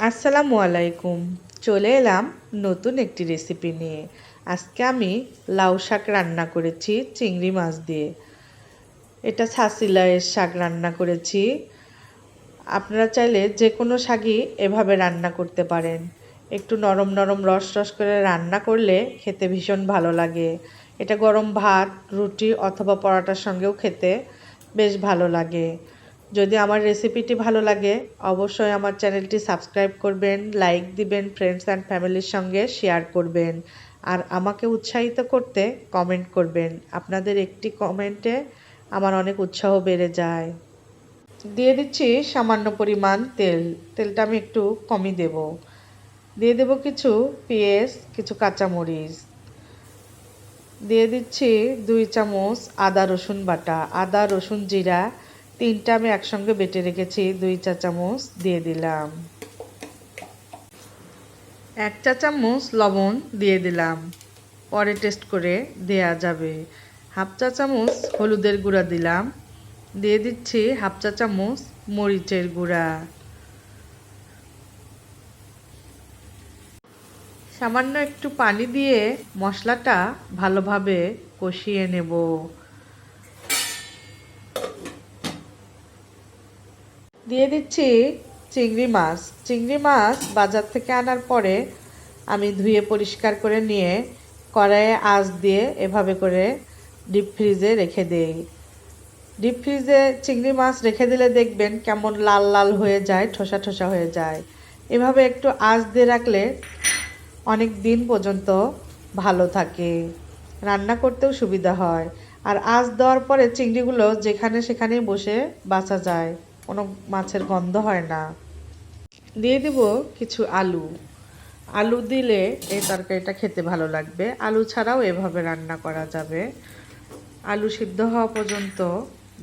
আসসালামু আলাইকুম। চলে এলাম নতুন একটি রেসিপি নিয়ে। আজকে আমি লাউ শাক রান্না করেছি চিংড়ি মাছ দিয়ে। এটা ছাচিলাইয়ের শাক রান্না করেছি। আপনারা চাইলে যে কোনো শাকই এভাবে রান্না করতে পারেন। একটু নরম নরম রস রস করে রান্না করলে খেতে ভীষণ ভালো লাগে। এটা গরম ভাত, রুটি অথবা পরোটার সঙ্গেও খেতে বেশ ভালো লাগে। যদি আমার রেসিপিটি ভালো লাগে অবশ্যই আমার চ্যানেলটি সাবস্ক্রাইব করবেন, লাইক দিবেন, ফ্রেন্ডস অ্যান্ড ফ্যামিলির সঙ্গে শেয়ার করবেন। আর আমাকে উৎসাহিত করতে কমেন্ট করবেন। আপনাদের একটি কমেন্টে আমার অনেক উৎসাহ বেড়ে যায়। দিয়ে দিচ্ছি সামান্য পরিমাণ তেল। তেলটা আমি একটু কমই দেব। দিয়ে দেব কিছু পেঁয়াজ, কিছু কাঁচামরিচ। দিয়ে দিচ্ছি 2 চামচ আদা রসুন বাটা। আদা রসুন জিরা তিনটা আমি একসঙ্গে বেটে রেখেছি, 2 চা চামচ দিয়ে দিলাম। 1 চা চামচ লবণ দিয়ে দিলাম, পরে টেস্ট করে দেয়া যাবে। হাফ চা চামচ হলুদের গুঁড়া দিলাম। দিয়ে দিচ্ছি হাফ চা চামচ মরিচের গুঁড়া। সামান্য একটু পানি দিয়ে মশলাটা ভালোভাবে কষিয়ে নেব। দিয়ে দিচ্ছি চিংড়ি মাছ। চিংড়ি মাছ বাজার থেকে আনার পরে আমি ধুয়ে পরিষ্কার করে নিয়ে কড়াইয়ে আঁচ দিয়ে এভাবে করে ডিপ ফ্রিজে রেখে দেই। ডিপ ফ্রিজে চিংড়ি মাছ রেখে দিলে দেখবেন কেমন লাল লাল হয়ে যায়, ঠোসা ঠোসা হয়ে যায়। এভাবে একটু আঁচ দিয়ে রাখলে অনেক দিন পর্যন্ত ভালো থাকে, রান্না করতেও সুবিধা হয়। আর আঁচ দেওয়ার পরে চিংড়িগুলো যেখানে সেখানেই বসে বাছা যায়, কোনো মাছের গন্ধ হয় না। দিয়ে দেব কিছু আলু। আলু দিলে এই তরকারিটা খেতে ভালো লাগবে। আলু ছাড়াও এভাবে রান্না করা যাবে। আলু সিদ্ধ হওয়া পর্যন্ত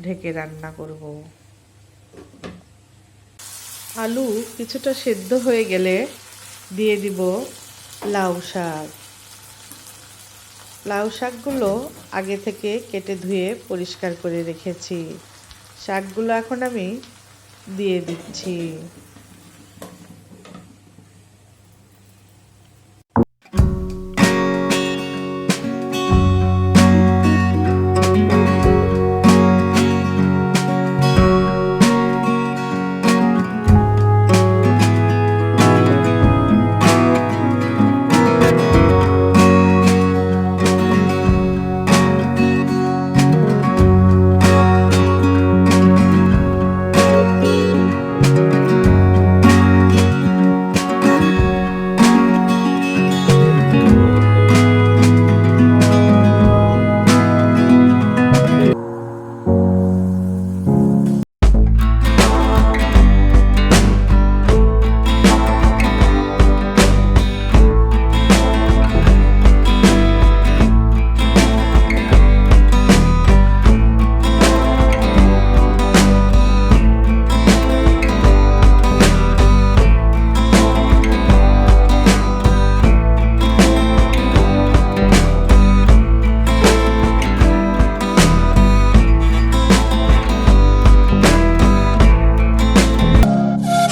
ঢেকে রান্না করব। আলু কিছুটা সেদ্ধ হয়ে গেলে দিয়ে দিব লাউ শাক। লাউ শাকগুলো আগে থেকে কেটে ধুয়ে পরিষ্কার করে রেখেছি। শাকগুলো এখন আমি দিয়ে দিচ্ছি।